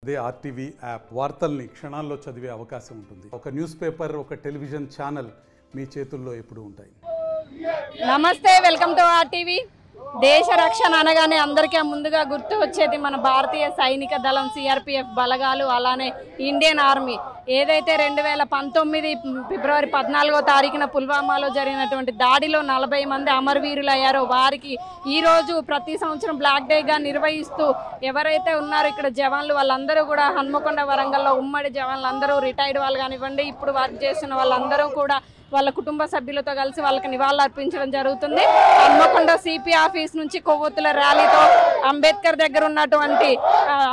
అదే RTV app వార్తల్ని క్షణాల్లో చదివే అవకాశం ఉంటుంది. ఒక న్యూస్ పేపర్, ఒక టెలివిజన్ ఛానల్ మీ చేతుల్లో ఎప్పుడూ ఉంటాయి. నమస్తే, వెల్కమ్ టు ఆర్టీవీ. దేశ రక్షణ అనగానే అందరికీ ముందుగా గుర్తు వచ్చేది మన భారతీయ సైనిక దళం, సిఆర్పిఎఫ్ బలగాలు, అలానే ఇండియన్ ఆర్మీ. ఏదైతే 2019 ఫిబ్రవరి 14వ తారీఖున పుల్వామాలో జరిగినటువంటి దాడిలో 40 మంది అమరవీరులు అయ్యారో వారికి ఈరోజు ప్రతి సంవత్సరం బ్లాక్ డేగా నిర్వహిస్తూ ఎవరైతే ఉన్నారో ఇక్కడ జవాన్లు వాళ్ళందరూ కూడా హన్మకొండ, వరంగల్లో ఉమ్మడి జవాన్లు అందరూ రిటైర్డ్ వాళ్ళు కానివ్వండి, ఇప్పుడు వర్క్ చేస్తున్న వాళ్ళందరూ కూడా వాళ్ళ కుటుంబ సభ్యులతో కలిసి వాళ్ళకి నివాళులు అర్పించడం జరుగుతుంది. హన్మకొండ సిపి ఆఫీస్ నుంచి కొవ్వొత్తుల ర్యాలీతో అంబేద్కర్ దగ్గర ఉన్నటువంటి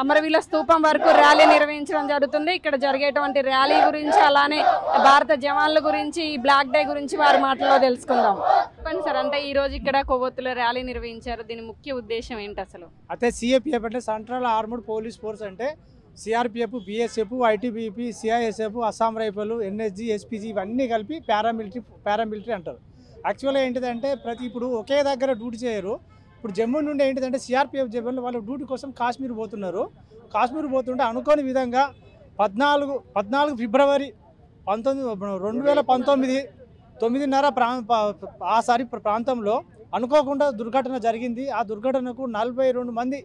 అమరవీరుల స్తూపం వరకు ర్యాలీ నిర్వహించడం జరుగుతుంది. ఇక్కడ జరిగేటువంటి ర్యాలీ గురించి, అలానే భారత జవాన్ల గురించి, ఈ బ్లాక్ డే గురించి వారి మాటల్లో తెలుసుకుందాం. చెప్పండి సార్, అంటే ఈ రోజు ఇక్కడ కొవ్వొత్తుల ర్యాలీ నిర్వహించారు, దీని ముఖ్య ఉద్దేశం ఏంటి అసలు? అయితే సిఏపిఎఫ్ అంటే సెంట్రల్ ఆర్మడ్ పోలీస్ ఫోర్స్, అంటే CRPF, BSF, ITBP, CISF, Assam rifle, NSG, SPG ఇవన్నీ కలిపి పారామిలిటరీ అంటారు. యాక్చువల్గా ఏంటిదంటే ఇప్పుడు ఒకే దగ్గర డ్యూటీ చేయరు. ఇప్పుడు జమ్మూ నుండి ఏంటిదంటే సిఆర్పిఎఫ్ జవాన్లు వాళ్ళ డ్యూటీ కోసం కాశ్మీర్ పోతున్నారు. కాశ్మీర్ పోతుంటే అనుకోని విధంగా 14 ఫిబ్రవరి 2019 9:30 ప్రాంతంలో అనుకోకుండా దుర్ఘటన జరిగింది. ఆ దుర్ఘటనకు 42 మంది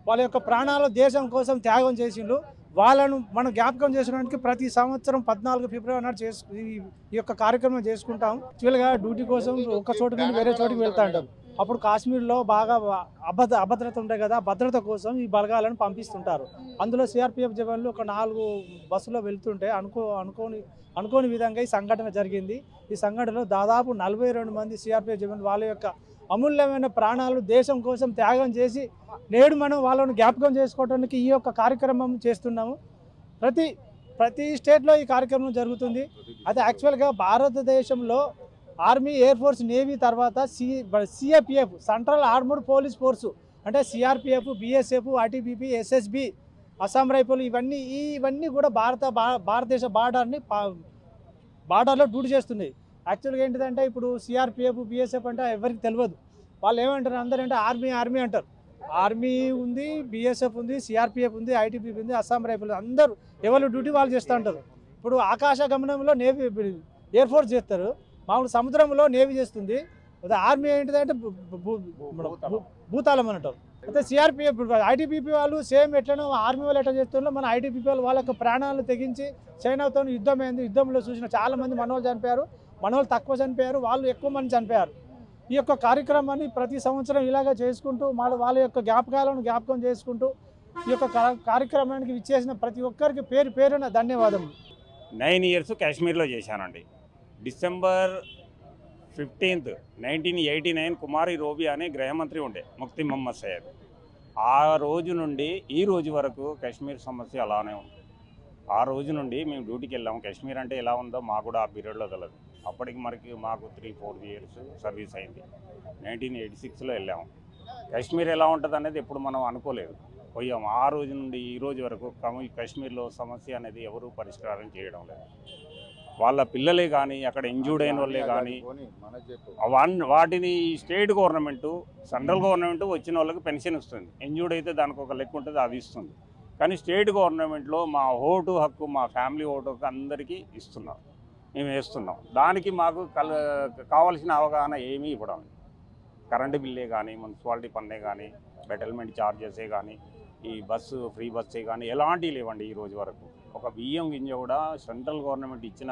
వాళ్ళ యొక్క ప్రాణాలు దేశం కోసం త్యాగం చేసిండ్రు. వాళ్ళను మనం జ్ఞాపకం చేసుకోవడానికి ప్రతి సంవత్సరం 14 ఫిబ్రవరి నాడు ఈ యొక్క కార్యక్రమం చేసుకుంటాం. యాక్చువల్గా డ్యూటీ కోసం ఒక చోటు నుండి వేరే చోటుకి వెళ్తూ ఉంటాం. అప్పుడు కాశ్మీర్లో బాగా అభద్రత ఉంటాయి కదా, భద్రత కోసం ఈ బలగాలను పంపిస్తుంటారు. అందులో సిఆర్పిఎఫ్ జవాన్లు ఒక 4 బస్సులో వెళ్తుంటే అనుకోని విధంగా ఈ సంఘటన జరిగింది. ఈ సంఘటనలో దాదాపు 42 మంది సిఆర్పిఎఫ్ జవాన్లు వాళ్ళ యొక్క అమూల్యమైన ప్రాణాలు దేశం కోసం త్యాగం చేసి నేడు మనం వాళ్ళను జ్ఞాపకం చేసుకోవడానికి ఈ యొక్క కార్యక్రమం చేస్తున్నాము. ప్రతి స్టేట్లో ఈ కార్యక్రమం జరుగుతుంది. అయితే యాక్చువల్గా భారతదేశంలో ఆర్మీ, ఎయిర్ ఫోర్స్, నేవీ తర్వాత CAPF central armed police force అంటే CRPF, BSF, ITBP, SSB, Assam rifle ఇవన్నీ కూడా భారతదేశ బార్డర్లో డ్యూటీ చేస్తున్నాయి. యాక్చువల్గా ఏంటిదంటే ఇప్పుడు సిఆర్పిఎఫ్, బిఎస్ఎఫ్ అంటే ఎవరికి తెలియదు. వాళ్ళు ఏమంటారు, అందరంటే ఆర్మీ అంటారు. ఆర్మీ ఉంది, బిఎస్ఎఫ్ ఉంది, సిఆర్పిఎఫ్ ఉంది, ఐటీబీపీ ఉంది, అస్సాం రైఫిల్, అందరూ ఎవరి డ్యూటీ వాళ్ళు చేస్తూ ఉంటారు. ఇప్పుడు ఆకాశ గమనంలో నేవీ, ఎయిర్ ఫోర్స్ చేస్తారు, మామూలు సముద్రంలో నేవీ చేస్తుంది. ఆర్మీ ఏంటిదంటే భూతాళం అని అంటారు. అయితే సిఆర్పిఎఫ్, ఐటీబీపీ వాళ్ళు సేమ్ ఎట్లనో ఆర్మీ వాళ్ళు ఎట్లా చేస్తున్నారో మన ఐటీబీపీ వాళ్ళు వాళ్ళ యొక్క ప్రాణాలను తెగించి చైనాతో యుద్ధం అయింది. యుద్ధంలో చూసిన చాలామంది మనోళ్ళు చనిపోయారు, మనోళ్ళు తక్కువ చనిపోయారు, వాళ్ళు ఎక్కువ మంది చనిపోయారు. ఈ యొక్క కార్యక్రమాన్ని ప్రతి సంవత్సరం ఇలాగ చేసుకుంటూ వాళ్ళ యొక్క జ్ఞాపకం చేసుకుంటూ ఈ యొక్క కార్యక్రమానికి విచ్చేసిన ప్రతి ఒక్కరికి పేరున ధన్యవాదములు. 9 ఇయర్స్ కాశ్మీర్లో చేశానండి. డిసెంబర్ 15, 1989 కుమారి రోబి అనే గృహమంత్రి ఉండే, ముఫ్తీ మొహమ్మద్ సయ్యద్. ఆ రోజు నుండి ఈ రోజు వరకు కాశ్మీర్ సమస్య అలానే ఉంది. ఆ రోజు నుండి మేము డ్యూటీకి వెళ్ళాము. కాశ్మీర్ అంటే ఎలా ఉందో మాకు కూడా ఆ పీరియడ్లో తెలియదు. అప్పటికి మాకు 3-4 ఇయర్స్ సర్వీస్ అయింది. 1986లో వెళ్ళాము. కాశ్మీర్ ఎలా ఉంటుంది అనేది ఎప్పుడు మనం అనుకోలేదు, పోయాము. ఆ రోజు నుండి ఈ రోజు వరకు కాశ్మీర్లో సమస్య అనేది ఎవరూ పరిష్కారం చేయడం లేదు. వాళ్ళ పిల్లలే కానీ, అక్కడ ఇంజూర్డ్ అయిన వాళ్ళే కానీ, వాటిని స్టేట్ గవర్నమెంటు, సెంట్రల్ గవర్నమెంట్ వచ్చిన వాళ్ళకి పెన్షన్ ఇస్తుంది. ఇంజూర్డ్ అయితే దానికి ఒక లెక్క ఉంటుంది, అది ఇస్తుంది. కానీ స్టేట్ గవర్నమెంట్లో మా ఓటు హక్కు, మా ఫ్యామిలీ ఓటు హక్కు అందరికీ ఇస్తున్నారు, మేము వేస్తున్నాం. దానికి మాకు కావాల్సిన అవగాహన ఏమీ ఇవ్వడం. కరెంటు బిల్లే కానీ, మున్సిపాలిటీ పన్నే కానీ, బెటల్మెంట్ ఛార్జెసే కానీ, ఈ ఫ్రీ బస్సే కానీ ఎలాంటివి లేవండి ఈ రోజు వరకు. ఒక బియ్యం గింజ కూడా సెంట్రల్ గవర్నమెంట్ ఇచ్చిన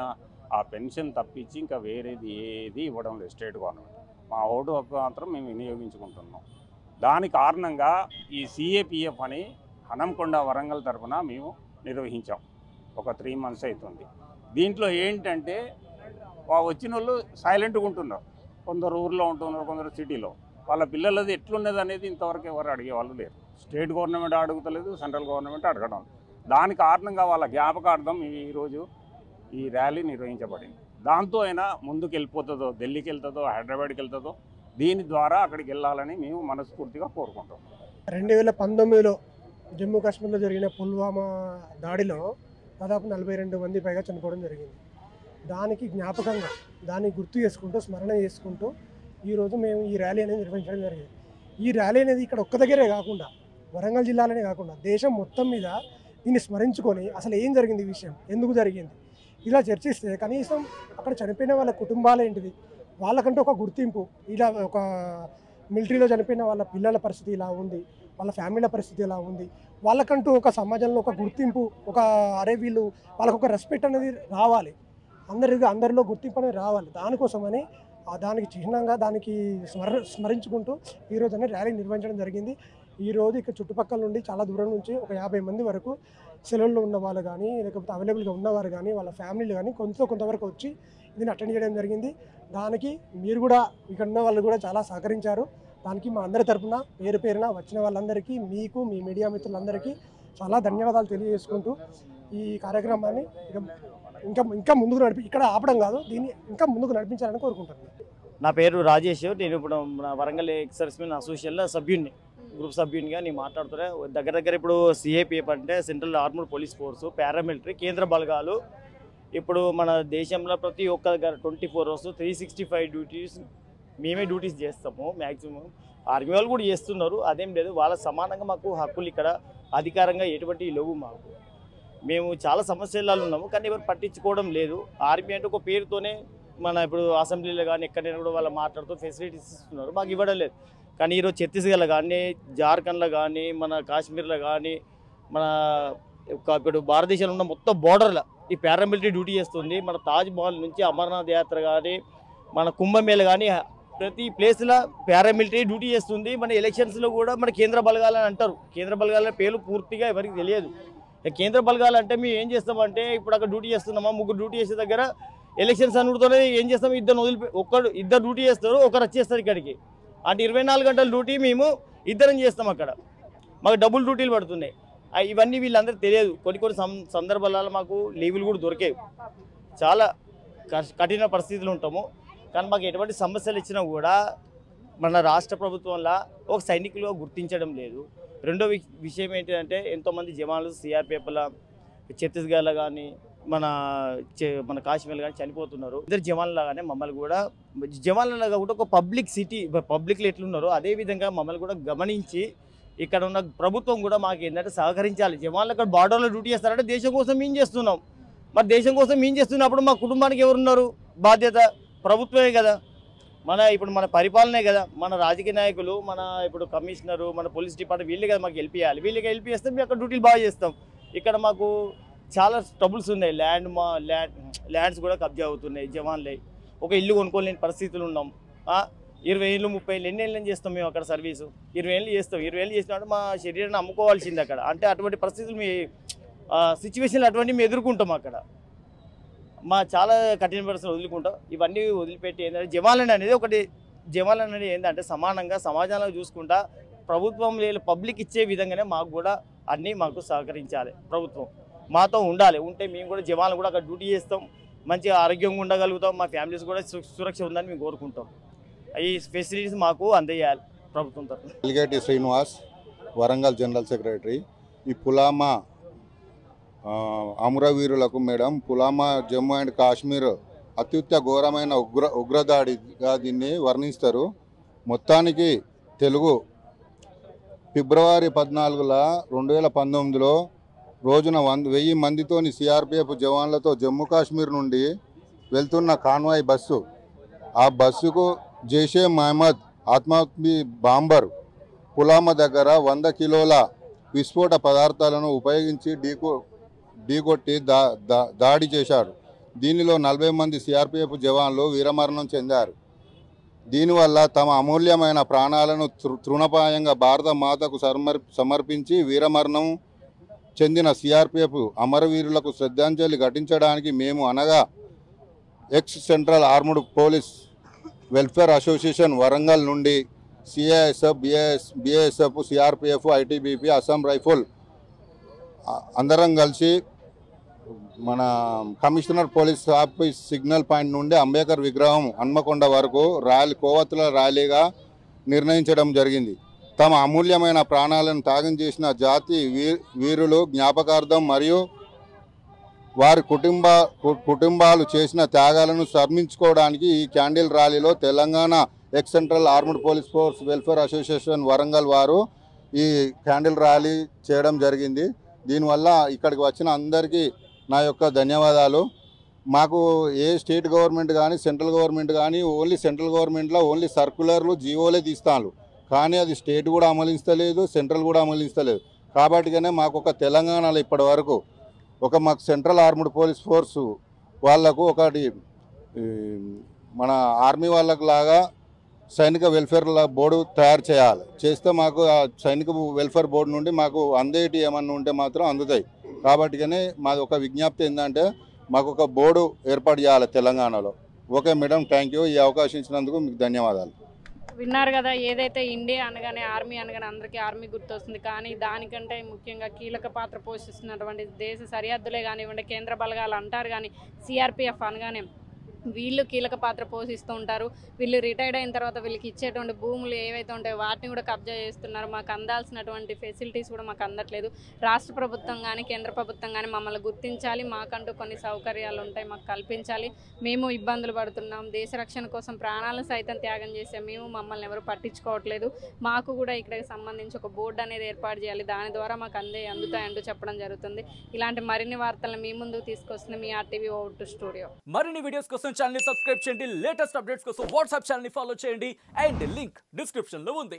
ఆ పెన్షన్ తప్పించి ఇంకా వేరేది ఏది ఇవ్వడం లేదు స్టేట్ గవర్నమెంట్. మా ఓటు హక్కు మాత్రం మేము వినియోగించుకుంటున్నాం. దాని కారణంగా ఈ సిఏపిఎఫ్ అని హన్మకొండ, వరంగల్ తరఫున మేము నిర్వహించాం. ఒక 3 months అవుతుంది. దీంట్లో ఏంటంటే వచ్చిన వాళ్ళు సైలెంట్గా ఉంటున్నారు. కొందరు ఊర్లో ఉంటున్నారు, కొందరు సిటీలో. వాళ్ళ పిల్లలది ఎట్లున్నది అనేది ఇంతవరకు ఎవరు అడిగేవాళ్ళు లేరు. స్టేట్ గవర్నమెంట్ అడుగుతలేదు, సెంట్రల్ గవర్నమెంట్ అడగడం. దాని కారణంగా వాళ్ళ జ్ఞాపకార్థం ఈరోజు ఈ ర్యాలీ నిర్వహించబడింది. దాంతో అయినా ముందుకు వెళ్ళిపోతుందో, ఢిల్లీకి వెళ్తుందో, హైదరాబాద్కి వెళ్తుందో, దీని ద్వారా అక్కడికి వెళ్ళాలని మేము మనస్ఫూర్తిగా కోరుకుంటాం. 2019లో జమ్మూ కాశ్మీర్లో జరిగిన పుల్వామా దాడిలో దాదాపు 42 మంది పైగా చనిపోవడం జరిగింది. దానికి జ్ఞాపకంగా, దాన్ని గుర్తు చేసుకుంటూ, స్మరణ చేసుకుంటూ ఈరోజు మేము ఈ ర్యాలీ అనేది నిర్వహించడం జరిగింది. ఈ ర్యాలీ అనేది ఇక్కడ ఒక్క దగ్గరే కాకుండా, వరంగల్ జిల్లాలోనే కాకుండా దేశం మొత్తం మీద దీన్ని స్మరించుకొని అసలు ఏం జరిగింది ఈ విషయం, ఎందుకు జరిగింది ఇలా చర్చిస్తే కనీసం అక్కడ చనిపోయిన వాళ్ళ కుటుంబాలు ఏంటిది, వాళ్ళకంటూ ఒక గుర్తింపు, ఇలా ఒక మిలిటరీలో చనిపోయిన వాళ్ళ పిల్లల పరిస్థితి ఇలా ఉంది, వాళ్ళ ఫ్యామిలీల పరిస్థితి ఎలా ఉంది, వాళ్ళకంటూ ఒక సమాజంలో ఒక గుర్తింపు, ఒక అరే వీళ్ళు వాళ్ళకు ఒక రెస్పెక్ట్ అనేది రావాలి, అందరిలో గుర్తింపు అనేది రావాలి. దానికోసమని దానికి చిహ్నంగా దానికి స్మరించుకుంటూ ఈరోజు అనేది ర్యాలీ నిర్వహించడం జరిగింది. ఈరోజు ఇక్కడ చుట్టుపక్కల నుండి చాలా దూరం నుంచి ఒక 50 మంది వరకు సెలవుల్లో ఉన్న వాళ్ళు కానీ లేకపోతే అవైలబుల్గా ఉన్నవారు కానీ వాళ్ళ ఫ్యామిలీలు కానీ కొంతవరకు వచ్చి దీన్ని అటెండ్ చేయడం జరిగింది. దానికి మీరు కూడా ఇక్కడ ఉన్న వాళ్ళు కూడా చాలా సహకరించారు. దానికి మా అందరి తరఫున పేరు పేరున వచ్చిన వాళ్ళందరికీ, మీకు, మీ మీడియా మిత్రులందరికీ చాలా ధన్యవాదాలు తెలియజేసుకుంటూ ఈ కార్యక్రమాన్ని ఇంకా ముందుకు ఇక్కడ ఆపడం కాదు, దీన్ని ఇంకా ముందుకు నడిపించాలని కోరుకుంటున్నాను. నా పేరు రాజేష్. నేను ఇప్పుడు మన వరంగల్ ఎక్స్ సర్వీస్మెన్ అసోసియేషన్లో సభ్యుడిని, గ్రూప్ సభ్యునిగా నేను మాట్లాడుతున్నా. దగ్గర ఇప్పుడు సిఏపిఎఫ్ అంటే central armed police force, paramilitary, కేంద్ర బలగాలు. ఇప్పుడు మన దేశంలో ప్రతి ఒక్క దగ్గర 24 అవర్స్ 365 డ్యూటీస్ మేమే డ్యూటీస్ చేస్తాము. మ్యాక్సిమం ఆర్మీ వాళ్ళు కూడా చేస్తున్నారు, అదేం లేదు. వాళ్ళ సమానంగా మాకు హక్కులు ఇక్కడ అధికారంగా ఎటువంటి లేవు. మాకు మేము చాలా సమస్యలలో ఉన్నాము, కానీ ఎవరు పట్టించుకోవడం లేదు. ఆర్మీ అంటే ఒక పేరుతోనే మన ఇప్పుడు అసెంబ్లీలో కానీ ఎక్కడైనా కూడా వాళ్ళు మాట్లాడుతూ ఫెసిలిటీస్ ఇస్తున్నారు, మాకు ఇవ్వడం లేదు. కానీ ఈరోజు ఛత్తీస్గఢ్లో కానీ, జార్ఖండ్లో కానీ, మన కాశ్మీర్లో కానీ, మన ఇప్పుడు భారతదేశంలో ఉన్న మొత్తం బోర్డర్లో ఈ పారామిలిటరీ డ్యూటీ చేస్తుంది. మన తాజ్ మహల్ నుంచి అమర్నాథ్ యాత్ర కానీ, మన కుంభమేళ కానీ ప్రతి ప్లేస్లో పారామిలిటరీ డ్యూటీ చేస్తుంది. మన ఎలక్షన్స్లో కూడా మన కేంద్ర బలగాలని అంటారు. కేంద్ర బలగాల పేర్లు పూర్తిగా ఎవరికి తెలియదు. కేంద్ర బలగాలు అంటే మేము ఏం చేస్తామంటే ఇప్పుడు అక్కడ డ్యూటీ చేస్తున్నామా, 3 డ్యూటీ చేసే దగ్గర ఎలక్షన్స్ అనుడుతోనే ఏం చేస్తాం, ఇద్దరు డ్యూటీ చేస్తారు, ఒకరు వచ్చేస్తారు ఇక్కడికి. అంటే 24 గంటల డ్యూటీ మేము ఇద్దరం చేస్తాం అక్కడ, మాకు డబుల్ డ్యూటీలు పడుతున్నాయి. ఇవన్నీ వీళ్ళందరికీ తెలియదు. కొన్ని సందర్భాలలో మాకు లీవులు కూడా దొరికేవి. చాలా కఠిన పరిస్థితులు ఉంటాము. కానీ మాకు ఎటువంటి సమస్యలు ఇచ్చినా కూడా మన రాష్ట్ర ప్రభుత్వంలో ఒక సైనికులుగా గుర్తించడం లేదు. రెండో విషయం ఏంటంటే ఎంతోమంది జవాన్లు సిఆర్పిఎఫ్ల ఛత్తీస్గఢ్లో కానీ మన కాశ్మీర్లో కానీ చనిపోతున్నారు. ఇద్దరు జవాన్లాగానే మమ్మల్ని కూడా జవాన్లలాగా కూడా ఒక పబ్లిక్లో ఎట్లున్నారో అదేవిధంగా మమ్మల్ని కూడా గమనించి ఇక్కడ ఉన్న ప్రభుత్వం కూడా మాకు ఏంటంటే సహకరించాలి. జవాన్లు అక్కడ బార్డర్లో డ్యూటీ చేస్తారంటే దేశం కోసం మేము చేస్తున్నాం. మరి దేశం కోసం మేము చేస్తున్నప్పుడు మా కుటుంబానికి ఎవరున్నారు? బాధ్యత ప్రభుత్వమే కదా, ఇప్పుడు మన పరిపాలనే కదా, మన రాజకీయ నాయకులు, మన ఇప్పుడు కమిషనరు, మన పోలీస్ డిపార్ట్మెంట్ వీళ్ళే కదా మాకు హెల్ప్ చేయాలి. వీళ్ళకి హెల్ప్ చేస్తే మేము అక్కడ డ్యూటీలు బాగా చేస్తాం. ఇక్కడ మాకు చాలా ట్రబుల్స్ ఉన్నాయి. ల్యాండ్స్ కూడా కబ్జా అవుతున్నాయి. జవాన్లే ఒక ఇల్లు కొనుక్కోలేని పరిస్థితులు ఉన్నాం. 20 ఏళ్ళు 30 ఏళ్ళు ఎన్ని ఏళ్ళు చేస్తాం మేము అక్కడ సర్వీసు? 20 ఏళ్ళు చేస్తాం. 20 ఏళ్ళు చేసినప్పుడు మా శరీరాన్ని అమ్ముకోవాల్సింది అక్కడ. అంటే అటువంటి పరిస్థితులు సిచ్యువేషన్లు అటువంటివి మేము ఎదుర్కొంటాం అక్కడ. మా చాలా కఠిన పరిస్థితులు వదులుకుంటాం. ఇవన్నీ వదిలిపెట్టి ఏంటంటే జవాన్లు అనేది ఏంటంటే సమానంగా సమాజంలో చూసుకుంటా ప్రభుత్వం లేదు పబ్లిక్ ఇచ్చే విధంగానే మాకు కూడా అన్నీ మాకు సహకరించాలి. ప్రభుత్వం మాతో ఉండాలి. ఉంటే మేము కూడా జవాన్లు కూడా అక్కడ డ్యూటీ చేస్తాం, మంచిగా ఆరోగ్యంగా ఉండగలుగుతాం, మా ఫ్యామిలీస్ కూడా సురక్ష ఉందని మేము కోరుకుంటాం. ఈ ఫెసిలిటీస్ మాకు అందజేయాలి ప్రభుత్వం తరఫున. ఎల్గేటి శ్రీనివాస్, వరంగల్ జనరల్ సెక్రటరీ. ఈ పులామా అమరవీరులకు మేడం, పులామా జమ్మూ అండ్ కాశ్మీర్ ఘోరమైన ఉగ్రదాడిగా దీన్ని వర్ణిస్తారు. మొత్తానికి తెలుగు ఫిబ్రవరి 14 2019 రోజున 1000 మందితోని సిఆర్పిఎఫ్ జవాన్లతో జమ్మూ కాశ్మీర్ నుండి వెళ్తున్న కాన్వాయ్ బస్సు, ఆ బస్సుకు జైషే మహమ్మద్ ఆత్మాహుతి బాంబర్ పులామా దగ్గర 100 కిలోల విస్ఫోట పదార్థాలను ఉపయోగించి ఢీకొట్టి దాడి చేశారు. దీనిలో 40 మంది సిఆర్పిఎఫ్ జవాన్లు వీరమరణం చెందారు. దీనివల్ల తమ అమూల్యమైన ప్రాణాలను తృణపాయంగా భారత మాతకు సమర్పించి వీరమరణం చెందిన సిఆర్పిఎఫ్ అమరవీరులకు శ్రద్ధాంజలి ఘటించడానికి మేము అనగా ex central armed police welfare association Warangal నుండి CISF, BSF, CRPF, ITBP, Assam rifle అందరం కలిసి మన commissioner police office signal point నుండి అంబేద్కర్ విగ్రహం హన్మకొండ వరకు కోవత్తుల ర్యాలీగా నిర్ణయించడం జరిగింది. తమ అమూల్యమైన ప్రాణాలను త్యాగం చేసిన జాతి వీరులు జ్ఞాపకార్థం మరియు వారి కుటుంబాలు చేసిన త్యాగాలను స్మరించుకోవడానికి ఈ క్యాండిల్ ర్యాలీలో Telangana X central armed police force welfare association Warangal వారు ఈ క్యాండిల్ ర్యాలీ చేయడం జరిగింది. దీనివల్ల ఇక్కడికి వచ్చిన అందరికీ నా యొక్క ధన్యవాదాలు. మాకు ఏ స్టేట్ గవర్నమెంట్ కానీ సెంట్రల్ గవర్నమెంట్ కానీ ఓన్లీ సెంట్రల్ గవర్నమెంట్లో ఓన్లీ సర్కులర్లు జీవోలే తీస్తాను, కానీ అది స్టేట్ కూడా అమలిస్తలేదు, సెంట్రల్ కూడా అమలిస్తలేదు. కాబట్టిగానే మాకు ఒక తెలంగాణలో ఇప్పటి వరకు మాకు సెంట్రల్ ఆర్మ్డ్ పోలీస్ ఫోర్సు వాళ్లకు ఒకటి మన ఆర్మీ వాళ్ళకు లాగా సైనిక వెల్ఫేర్ బోర్డు తయారు చేస్తే మాకు ఆ సైనిక వెల్ఫేర్ బోర్డు నుండి మాకు అందేటి ఏమన్నా ఉంటే మాత్రం అందుతాయి. కాబట్టిగానే మాది ఒక విజ్ఞప్తి ఏంటంటే మాకు ఒక బోర్డు ఏర్పాటు చేయాలి తెలంగాణలో. Okay madam, thank you. ఈ అవకాశం ఇచ్చినందుకు మీకు ధన్యవాదాలు. విన్నారు కదా, ఏదైతే ఇండియా అనగానే ఆర్మీ అనగానే అందరికీ ఆర్మీ గుర్తొస్తుంది, కానీ దానికంటే ముఖ్యంగా కీలక పాత్ర పోషిస్తున్నటువంటి దేశ సరిహద్దులే కానివ్వండి, కేంద్ర బలగాలు అంటారు, కానీ సిఆర్పిఎఫ్ అనగానే వీళ్ళు కీలక పాత్ర పోషిస్తూ ఉంటారు. వీళ్ళు రిటైర్డ్ అయిన తర్వాత వీళ్ళకి ఇచ్చేటువంటి భూములు ఏవైతే ఉంటాయో వాటిని కూడా కబ్జా చేస్తున్నారు. మాకు అందాల్సినటువంటి ఫెసిలిటీస్ కూడా మాకు అందట్లేదు. రాష్ట్ర ప్రభుత్వం కానీ కేంద్ర ప్రభుత్వం కానీ మమ్మల్ని గుర్తించాలి, మాకంటూ కొన్ని సౌకర్యాలు ఉంటాయి, మాకు కల్పించాలి. మేము ఇబ్బందులు పడుతున్నాం, దేశ రక్షణ కోసం ప్రాణాలను సైతం త్యాగం చేసే మేము మమ్మల్ని ఎవరు పట్టించుకోవట్లేదు. మాకు కూడా ఇక్కడికి సంబంధించి ఒక బోర్డు అనేది ఏర్పాటు చేయాలి, దాని ద్వారా మాకు అందుతాయంటూ చెప్పడం జరుగుతుంది. ఇలాంటి మరిన్ని వార్తలను మీ ముందుకు తీసుకొస్తుంది మీ RTV ఓటు స్టూడియో. మరిన్ని వీడియోస్ కోసం ఛానల్ ని సబ్స్క్రైబ్ చేయండి, లేటెస్ట్ అప్డేట్స్ కోసం వాట్సాప్ ఛానల్ ని ఫాలో చేయండి, అండ్ లింక్ డిస్క్రిప్షన్ లో ఉంది.